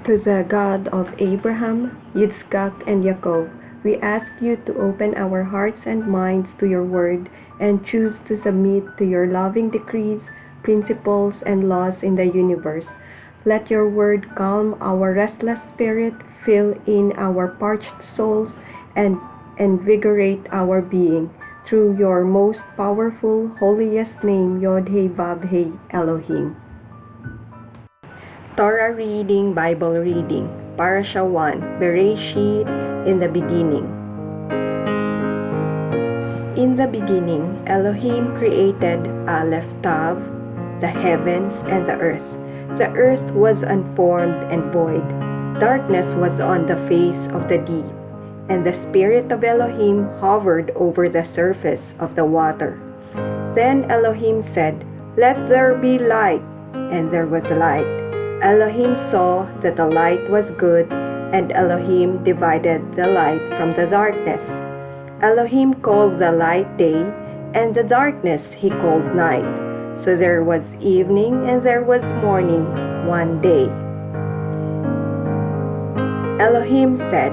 To the God of Abraham, Yitzchak, and Yaakov, we ask you to open our hearts and minds to your word and choose to submit to your loving decrees, principles, and laws in the universe. Let your word calm our restless spirit, fill in our parched souls, and invigorate our being. Through your most powerful, holiest name, Yod-Heh-Vav-Heh, Elohim. Torah reading, Bible reading, Parashah 1, Bereshit, in the beginning. In the beginning, Elohim created Aleph Tav, the heavens and the earth. The earth was unformed and void. Darkness was on the face of the deep, and the Spirit of Elohim hovered over the surface of the water. Then Elohim said, "Let there be light," and there was light. Elohim saw that the light was good, and Elohim divided the light from the darkness. Elohim called the light day, and the darkness he called night. So there was evening and there was morning, one day. Elohim said,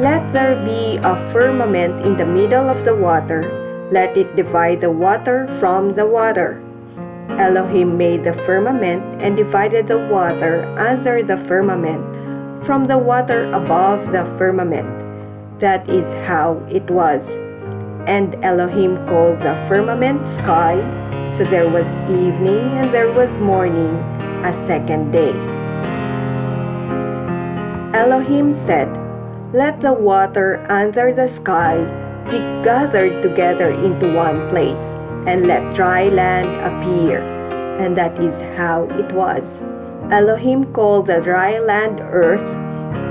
"Let there be a firmament in the middle of the water. Let it divide the water from the water." Elohim made the firmament and divided the water under the firmament from the water above the firmament. That is how it was. And Elohim called the firmament sky. So there was evening and there was morning, a second day. Elohim said, "Let the water under the sky be gathered together into one place, and let dry land appear." And that is how it was. Elohim called the dry land earth.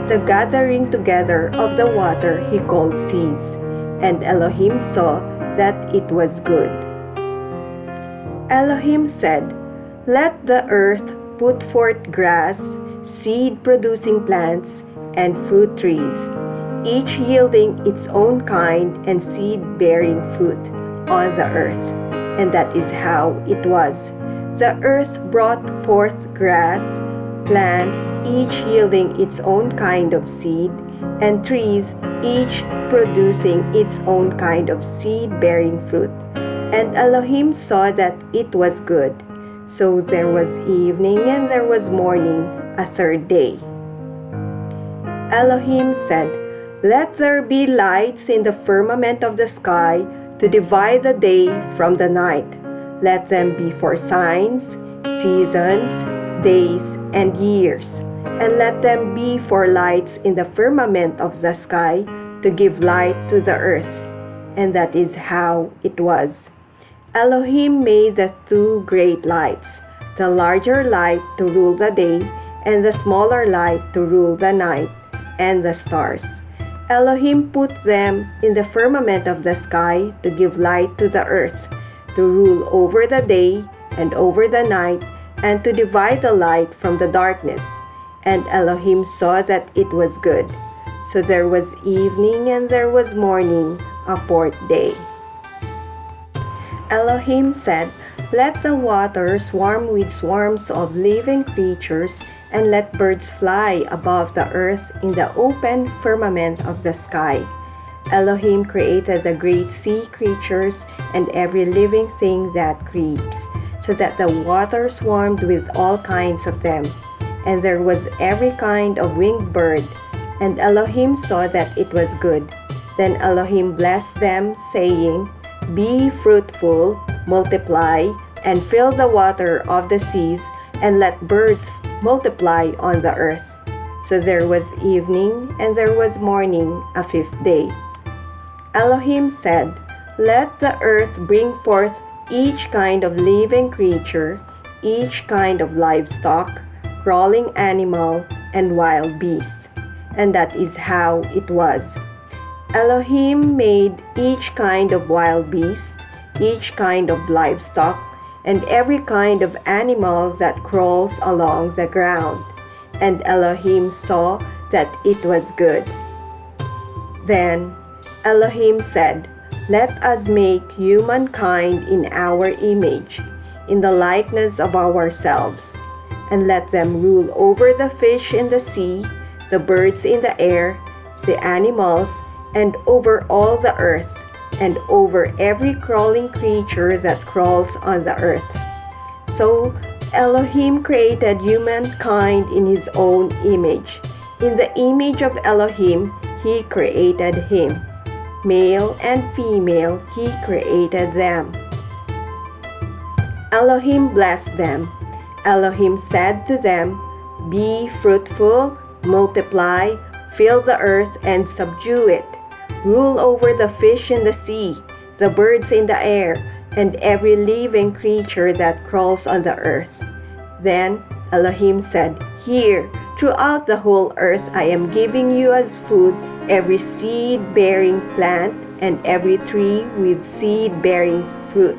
The gathering together of the water he called seas. And Elohim saw that it was good. Elohim said, "Let the earth put forth grass, seed-producing plants, and fruit trees, each yielding its own kind and seed-bearing fruit on the earth." And that is how it was. The earth brought forth grass, plants, each yielding its own kind of seed, and trees, each producing its own kind of seed-bearing fruit. And Elohim saw that it was good. So there was evening and there was morning, a third day. Elohim said, "Let there be lights in the firmament of the sky to divide the day from the night. Let them be for signs, seasons, days, and years. And let them be for lights in the firmament of the sky to give light to the earth." And that is how it was. Elohim made the two great lights, the larger light to rule the day, and the smaller light to rule the night, and the stars. Elohim put them in the firmament of the sky to give light to the earth, to rule over the day and over the night, and to divide the light from the darkness. And Elohim saw that it was good. So there was evening and there was morning, a fourth day. Elohim said, "Let the water swarm with swarms of living creatures, and let birds fly above the earth in the open firmament of the sky." Elohim created the great sea creatures and every living thing that creeps, so that the water swarmed with all kinds of them. And there was every kind of winged bird. And Elohim saw that it was good. Then Elohim blessed them, saying, "Be fruitful, multiply, and fill the water of the seas, and let birds multiply on the earth." So there was evening and there was morning, a fifth day. Elohim said, "Let the earth bring forth each kind of living creature, each kind of livestock, crawling animal, and wild beast." And that is how it was. Elohim made each kind of wild beast, each kind of livestock, and every kind of animal that crawls along the ground. And Elohim saw that it was good. Then Elohim said, "Let us make humankind in our image, in the likeness of ourselves, and let them rule over the fish in the sea, the birds in the air, the animals, and over all the earth, and over every crawling creature that crawls on the earth. So Elohim created humankind in his own image. In the image of Elohim, he created him. Male and female, he created them. Elohim blessed them. Elohim said to them, "Be fruitful, multiply, fill the earth and subdue it. Rule over the fish in the sea, the birds in the air, and every living creature that crawls on the earth." Then Elohim said, "Here, throughout the whole earth I am giving you as food every seed-bearing plant and every tree with seed-bearing fruit,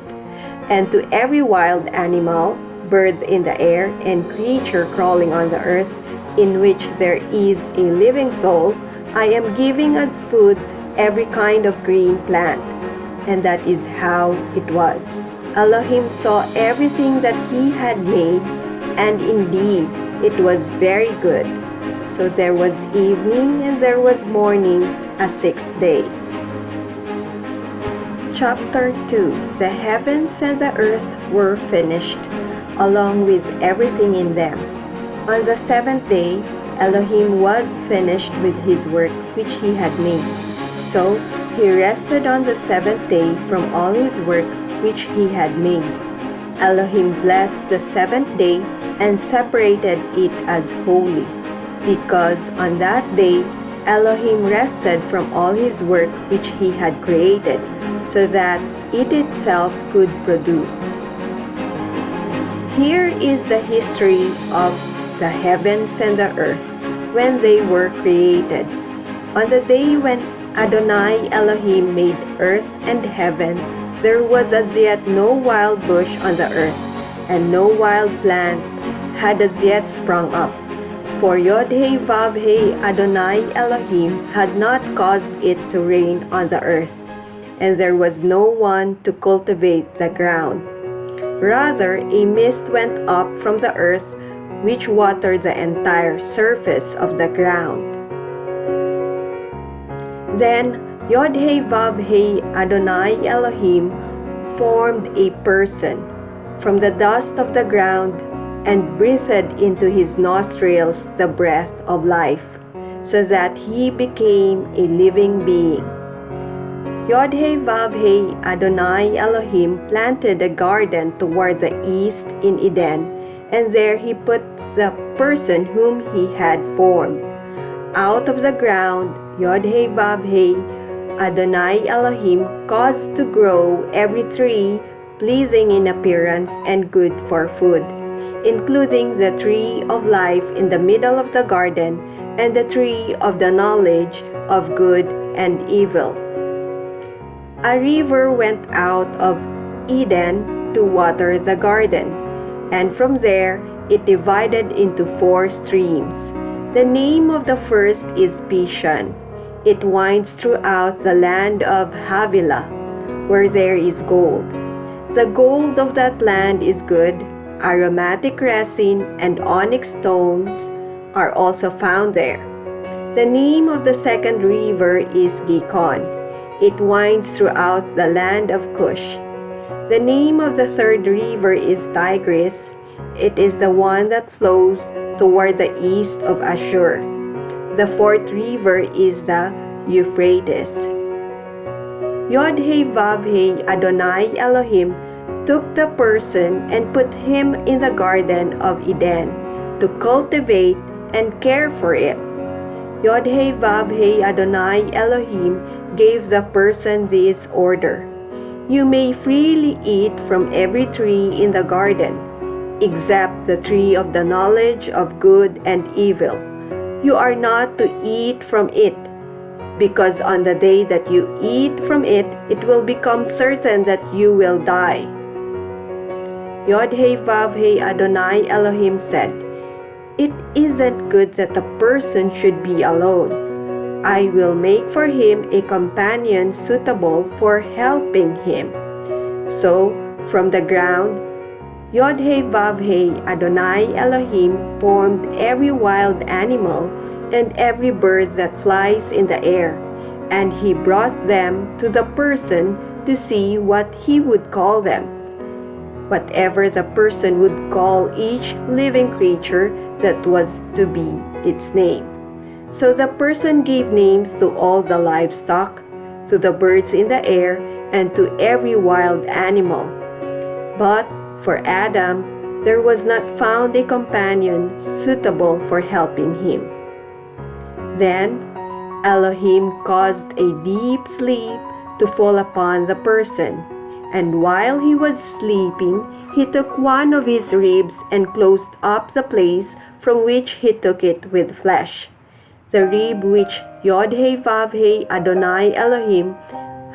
and to every wild animal, bird in the air, and creature crawling on the earth, in which there is a living soul, I am giving as food every kind of green plant." And that is how it was. Elohim saw everything that he had made, and indeed it was very good. So there was evening and there was morning, a sixth day. Chapter 2. The heavens and the earth were finished, along with everything in them. On the seventh day, Elohim was finished with his work which he had made. So he rested on the seventh day from all his work which he had made. Elohim blessed the seventh day and separated it as holy, because on that day Elohim rested from all his work which he had created, so that it itself could produce. Here is the history of the heavens and the earth when they were created. On the day when Adonai Elohim made earth and heaven, there was as yet no wild bush on the earth, and no wild plant had as yet sprung up. For Yod-Heh-Vav-Heh Adonai Elohim had not caused it to rain on the earth, and there was no one to cultivate the ground. Rather, a mist went up from the earth, which watered the entire surface of the ground. Then Yod-Heh-Vav-Heh Adonai Elohim formed a person from the dust of the ground and breathed into his nostrils the breath of life, so that he became a living being. Yod-Heh-Vav-Heh Adonai Elohim planted a garden toward the east in Eden, and there he put the person whom he had formed. Out of the ground, Yod-Heh-Vav-Heh Adonai Elohim caused to grow every tree pleasing in appearance and good for food, including the tree of life in the middle of the garden and the tree of the knowledge of good and evil. A river went out of Eden to water the garden, and from there it divided into 4 streams. The name of the first is Pishon. It winds throughout the land of Havilah, where there is gold. The gold of that land is good. Aromatic resin and onyx stones are also found there. The name of the second river is Gihon. It winds throughout the land of Cush. The name of the third river is Tigris. It is the one that flows toward the east of Ashur. The fourth river is the Euphrates. Yod-Heh-Vav-Heh Adonai Elohim took the person and put him in the Garden of Eden to cultivate and care for it. Yod-Heh-Vav-Heh Adonai Elohim gave the person this order: "You may freely eat from every tree in the garden, except the tree of the knowledge of good and evil. You are not to eat from it, because on the day that you eat from it, it will become certain that you will die." Yod-Heh-Vav-Heh Adonai Elohim said, "It isn't good that a person should be alone. I will make for him a companion suitable for helping him." So, from the ground, Yod-Heh-Vav-Heh Adonai Elohim formed every wild animal and every bird that flies in the air, and he brought them to the person to see what he would call them. Whatever the person would call each living creature, that was to be its name. So the person gave names to all the livestock, to the birds in the air, and to every wild animal. But for Adam, there was not found a companion suitable for helping him. Then Elohim caused a deep sleep to fall upon the person, and while he was sleeping, he took one of his ribs and closed up the place from which he took it with flesh. The rib which Yod-Heh-Vav-Heh Adonai Elohim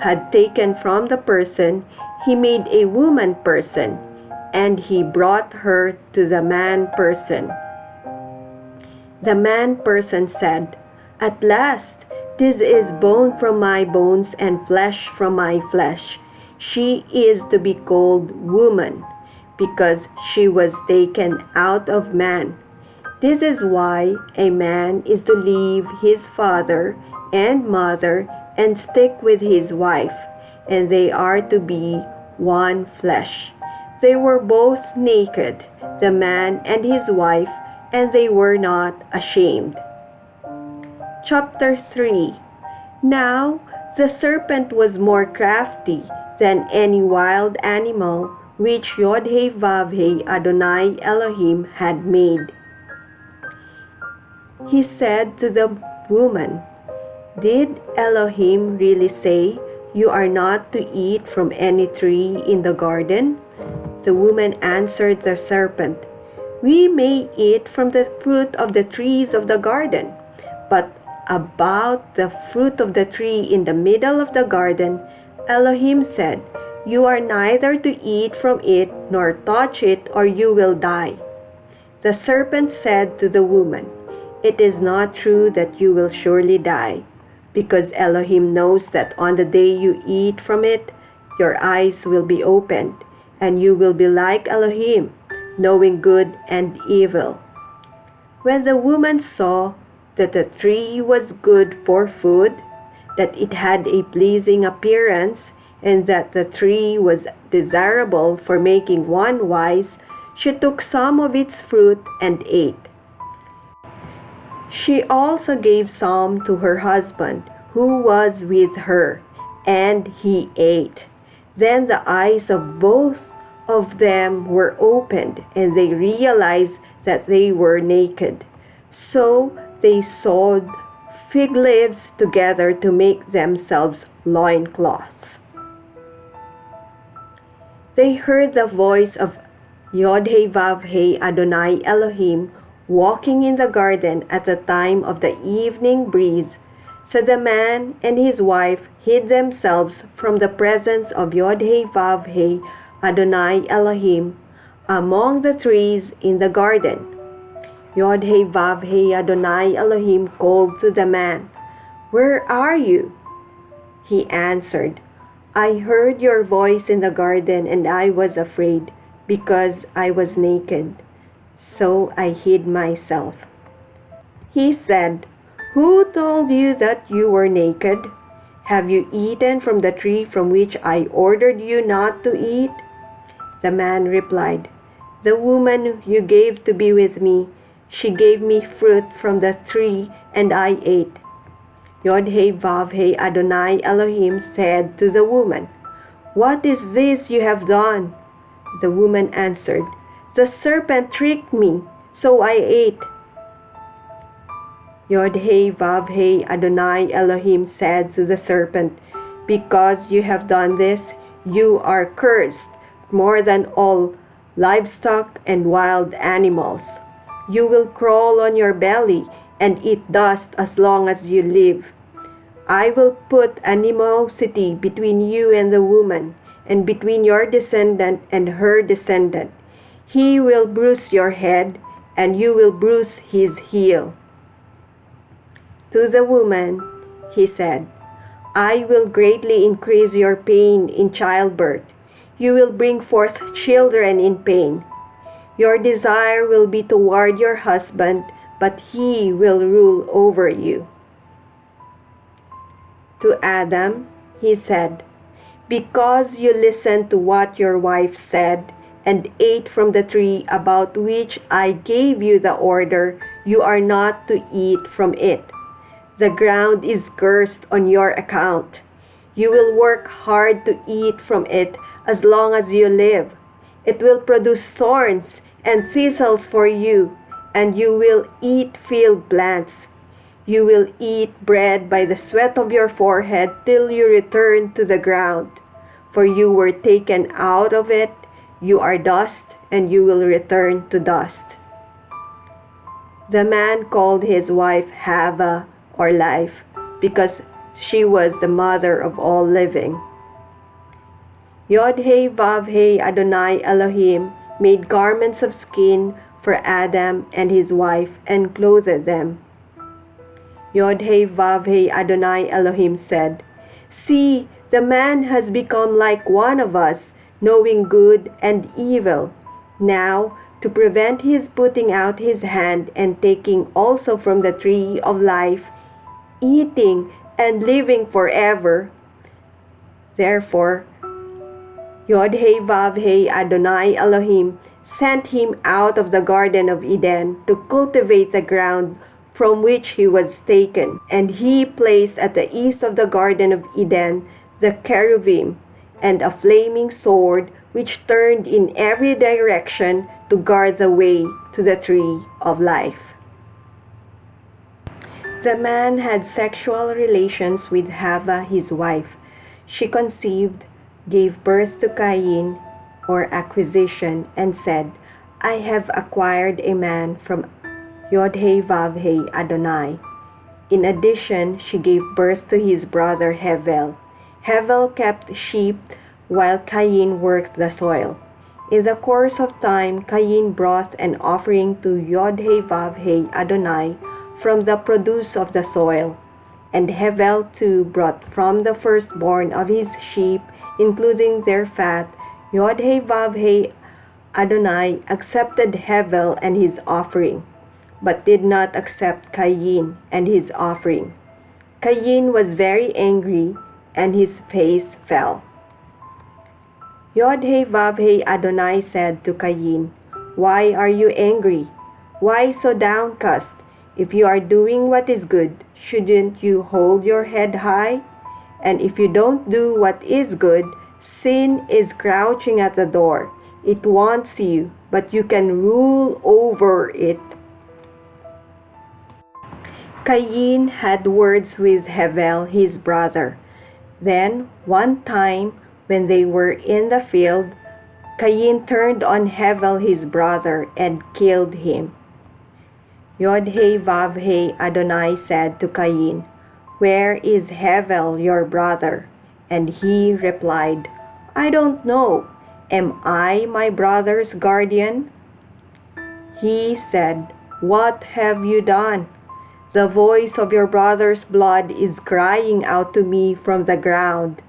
had taken from the person, he made a woman person, and he brought her to the man person. The man person said, "At last, this is bone from my bones and flesh from my flesh. She is to be called woman, because she was taken out of man. This is why a man is to leave his father and mother and stick with his wife, and they are to be one flesh. They were both naked, the man and his wife, and they were not ashamed." Chapter 3. Now the serpent was more crafty than any wild animal which Yod-Heh-Vav-Heh Adonai Elohim had made. He said to the woman, "Did Elohim really say, 'You are not to eat from any tree in the garden'?" The woman answered the serpent, "We may eat from the fruit of the trees of the garden, but about the fruit of the tree in the middle of the garden, Elohim said, 'You are neither to eat from it nor touch it, or you will die.'" The serpent said to the woman, "It is not true that you will surely die, because Elohim knows that on the day you eat from it, your eyes will be opened, and you will be like Elohim, knowing good and evil." When the woman saw that the tree was good for food, that it had a pleasing appearance, and that the tree was desirable for making one wise, she took some of its fruit and ate. She also gave some to her husband, who was with her, and he ate. Then the eyes of both of them were opened, and they realized that they were naked. So they sewed fig leaves together to make themselves loincloths. They heard the voice of Yod-Heh-Vav-Heh Adonai Elohim walking in the garden at the time of the evening breeze. So the man and his wife hid themselves from the presence of Yod-Heh-Vav-Heh Adonai Elohim among the trees in the garden. Yod-Heh-Vav-Heh Adonai Elohim called to the man, "Where are you?" He answered, "I heard your voice in the garden, and I was afraid, because I was naked. So I hid myself." He said, "Who told you that you were naked? Have you eaten from the tree from which I ordered you not to eat?" The man replied, "The woman you gave to be with me, she gave me fruit from the tree, and I ate." Yod-Heh-Vav-Heh Adonai Elohim said to the woman, "What is this you have done?" The woman answered, "The serpent tricked me, so I ate." Yod-Heh-Vav-Heh Adonai Elohim said to the serpent, "Because you have done this, you are cursed more than all livestock and wild animals. You will crawl on your belly and eat dust as long as you live. I will put animosity between you and the woman, and between your descendant and her descendant. He will bruise your head, and you will bruise his heel." To the woman, he said, "I will greatly increase your pain in childbirth. You will bring forth children in pain. Your desire will be toward your husband, but he will rule over you. To Adam, he said, because you listened to what your wife said and ate from the tree about which I gave you the order, you are not to eat from it. The ground is cursed on your account. You will work hard to eat from it as long as you live. It will produce thorns and thistles for you, and you will eat field plants. You will eat bread by the sweat of your forehead till you return to the ground. For you were taken out of it, you are dust, and you will return to dust. The man called his wife Hava, or life, because she was the mother of all living. Yod-Heh-Vav-Heh Adonai Elohim made garments of skin for Adam and his wife and clothed them. Yod-Heh-Vav-Heh Adonai Elohim said, see, the man has become like one of us, knowing good and evil. Now, to prevent his putting out his hand and taking also from the tree of life, eating and living forever. Therefore, Yod-Heh-Vav-Heh Adonai Elohim sent him out of the Garden of Eden to cultivate the ground from which he was taken. And he placed at the east of the Garden of Eden the cherubim and a flaming sword which turned in every direction to guard the way to the tree of life. The man had sexual relations with Hava, his wife. She conceived, gave birth to Cain, or acquisition, and said, I have acquired a man from Yod-Heh-Vav-Heh Adonai. In addition, she gave birth to his brother Hevel. Hevel kept sheep while Cain worked the soil. In the course of time, Cain brought an offering to Yod-Heh-Vav-Heh Adonai from the produce of the soil, and Hevel too brought from the firstborn of his sheep, including their fat. Yod-Heh-Vav-Heh Adonai accepted Hevel and his offering, but did not accept Cain and his offering. Cain was very angry, and his face fell. Yod-Heh-Vav-Heh Adonai said to Cain, why are you angry? Why so downcast? If you are doing what is good, shouldn't you hold your head high? And if you don't do what is good, sin is crouching at the door. It wants you, but you can rule over it. Cain had words with Hevel, his brother. Then, one time, when they were in the field, Cain turned on Hevel, his brother, and killed him. Yod-Heh-Vav-Heh Adonai said to Cain, where is Hevel, your brother? And he replied, I don't know. Am I my brother's guardian? He said, what have you done? The voice of your brother's blood is crying out to me from the ground.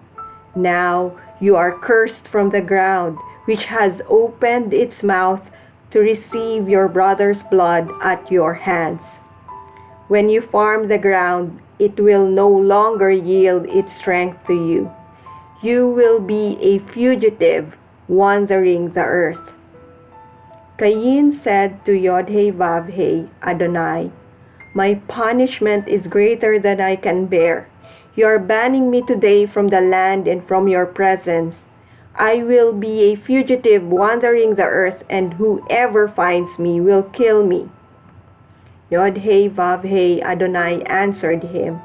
Now you are cursed from the ground, which has opened its mouth to receive your brother's blood at your hands. When you farm the ground, it will no longer yield its strength to you. You will be a fugitive wandering the earth. Cain said to Yod-Heh-Vav-Heh Adonai, my punishment is greater than I can bear. You are banning me today from the land and from your presence. I will be a fugitive wandering the earth, and whoever finds me will kill me. Yod-Heh-Vav-Heh Adonai answered him,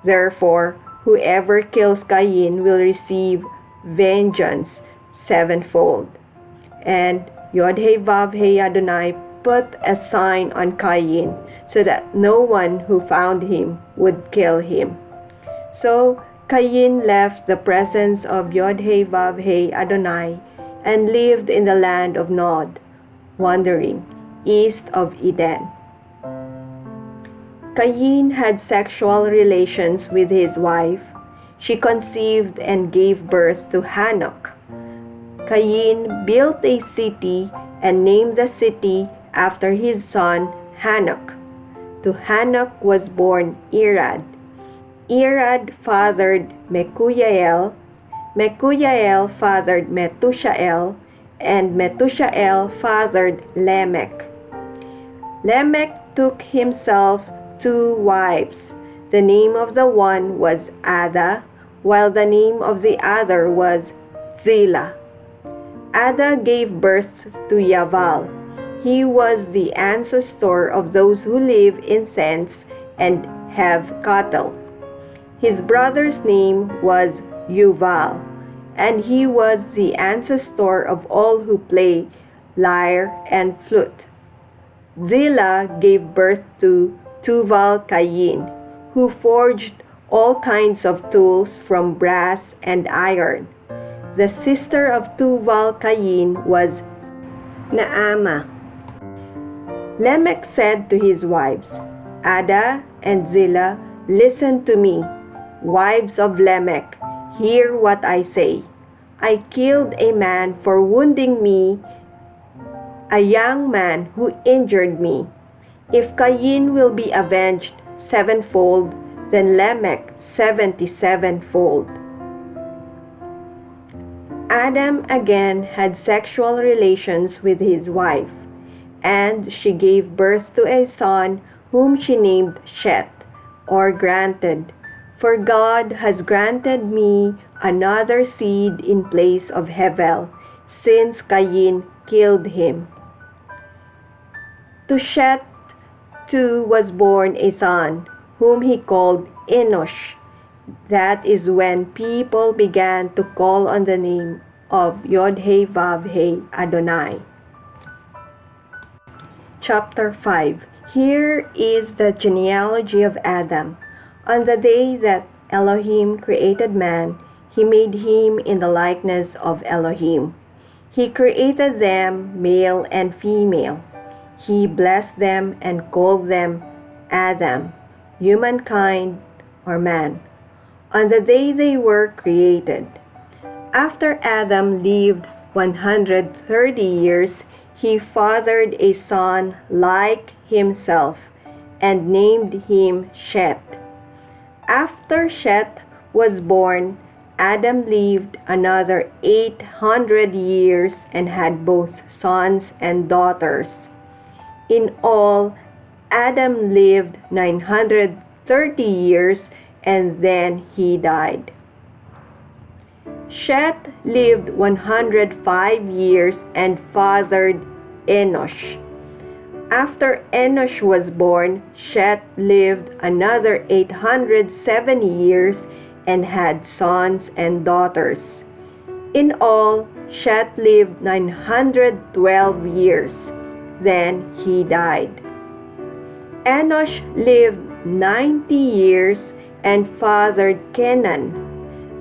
therefore, whoever kills Cain will receive vengeance sevenfold. And Yod-Heh-Vav-Heh Adonai put a sign on Cain, so that no one who found him would kill him. So Cain left the presence of Yod-Heh-Vav-Heh Adonai and lived in the land of Nod, wandering east of Eden. Cain had sexual relations with his wife. She conceived and gave birth to Hanok. Cain built a city and named the city after his son Hanok. To Hanok was born Irad. Irad fathered Mekuyael. Mekuyael fathered Methushael, and Methushael fathered Lamech. Lamech took himself 2 wives. The name of the one was Ada, while the name of the other was Zillah. Ada gave birth to Yaval. He was the ancestor of those who live in tents and have cattle. His brother's name was Yuval, and he was the ancestor of all who play lyre and flute. Zillah gave birth to Tuval-Cain, who forged all kinds of tools from brass and iron. The sister of Tuval-Cain was Naamah. Lamech said to his wives, Ada and Zillah, listen to me. Wives of Lamech, hear what I say. I killed a man for wounding me, a young man who injured me. If Cain will be avenged 7-fold, then Lamech 77-fold. Adam again had sexual relations with his wife, and she gave birth to a son whom she named Shet, or granted. For God has granted me another seed in place of Hevel, since Cain killed him. To Shet too was born a son, whom he called Enosh. That is when people began to call on the name of Yod-Heh-Vav-Heh Adonai. Chapter 5. Here is the genealogy of Adam. On the day that Elohim created man, he made him in the likeness of Elohim. He created them male and female. He blessed them and called them Adam, humankind or man, on the day they were created. After Adam lived 130 years, he fathered a son like himself and named him Shet. After Shet was born, Adam lived another 800 years and had both sons and daughters. In all, Adam lived 930 years and then he died. Shet lived 105 years and fathered Enosh. After Enosh was born, Shet lived another 807 years and had sons and daughters. In all, Shet lived 912 years. Then he died. Enosh lived 90 years and fathered Kenan.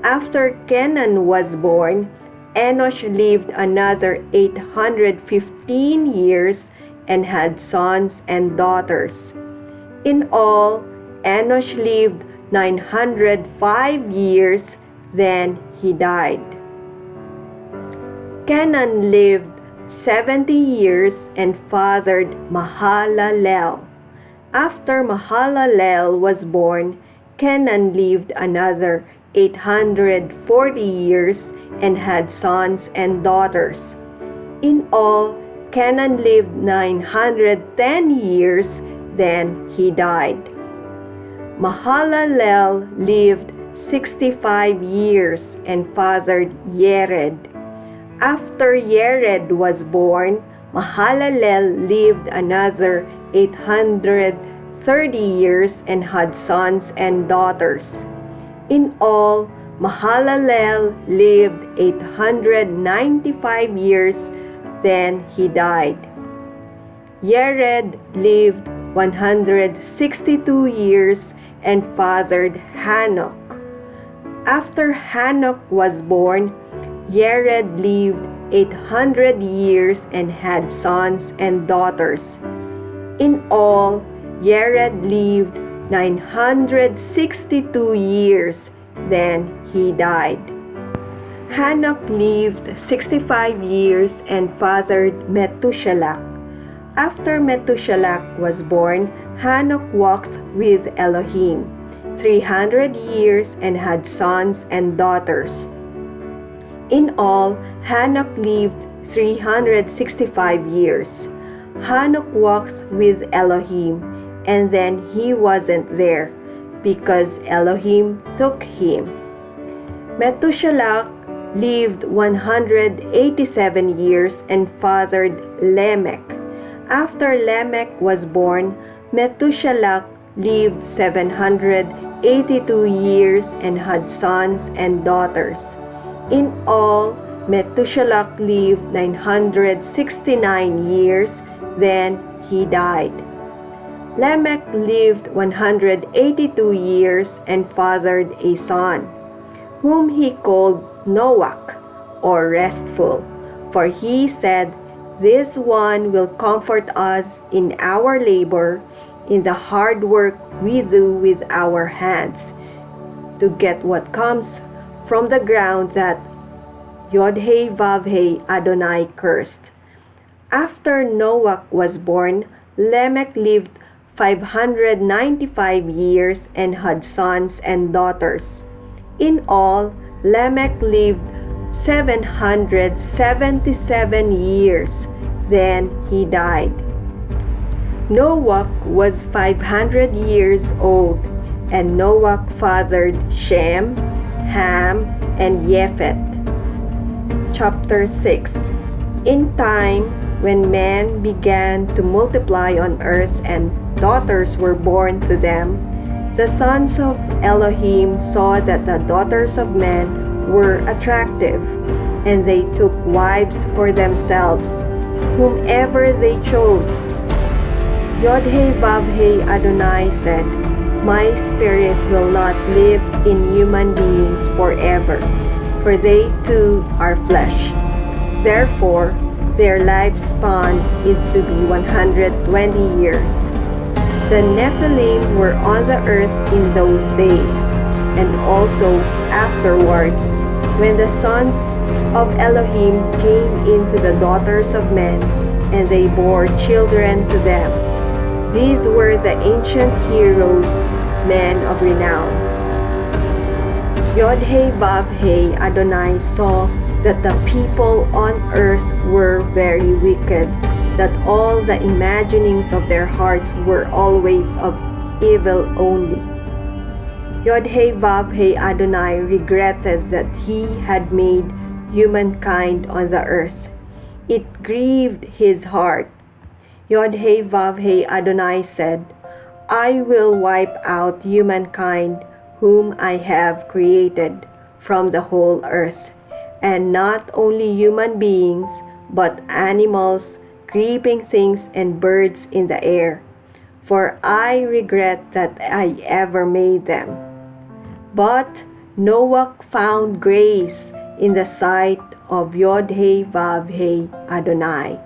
After Kenan was born, Enosh lived another 815 years and had sons and daughters. In all, Enosh lived 905 years, then he died. Kenan lived 70 years and fathered Mahalalel. After Mahalalel was born, Kenan lived another 840 years and had sons and daughters. In all, Kenan lived 910 years, then he died. Mahalalel lived 65 years and fathered Yered. After Yered was born, Mahalalel lived another 830 years and had sons and daughters. In all, Mahalalel lived 895 years, then he died. Yered lived 162 years and fathered Hanok. After Hanok was born, Yered lived 800 years and had sons and daughters. In all, Yered lived 962 years, then he died. Hanok lived 65 years and fathered Methuselah. After Methuselah was born, Hanok walked with Elohim 300 years and had sons and daughters. In all, Hanok lived 365 years. Hanok walked with Elohim, and then he wasn't there because Elohim took him. Methuselah lived 187 years and fathered Lamech. After Lamech was born, Methuselah lived 782 years and had sons and daughters. In all, Methuselah lived 969 years, then he died. Lamech lived 182 years and fathered a son, whom he called Noah, or Restful, for he said, "This one will comfort us in our labor, in the hard work we do with our hands, to get what comes from the ground that Yod-Heh-Vav-Heh Adonai cursed." After Noah was born, Lamech lived 595 years and had sons and daughters. In all, Lamech lived 777 years, then he died. Noah was 500 years old, and Noah fathered Shem, Ham, and Japheth. Chapter 6. In time, when men began to multiply on earth and daughters were born to them, the sons of Elohim saw that the daughters of men were attractive, and they took wives for themselves, whomever they chose. Yod-Heh-Vav-Heh Adonai said, "My spirit will not live in human beings forever, for they too are flesh. Therefore, their lifespan is to be 120 years. The Nephilim were on the earth in those days, and also afterwards, when the sons of Elohim came into the daughters of men, and they bore children to them. These were the ancient heroes, men of renown." Yod-Heh-Vav-Heh Adonai saw that the people on earth were very wicked, that all the imaginings of their hearts were always of evil only. Yod-Heh-Vav-Heh Adonai regretted that he had made humankind on the earth. It grieved his heart. Yod-Heh-Vav-Heh Adonai said, "I will wipe out humankind whom I have created from the whole earth, and not only human beings, but animals, creeping things, and birds in the air, for I regret that I ever made them." But Noah found grace in the sight of Yod-Heh-Vav-Heh Adonai.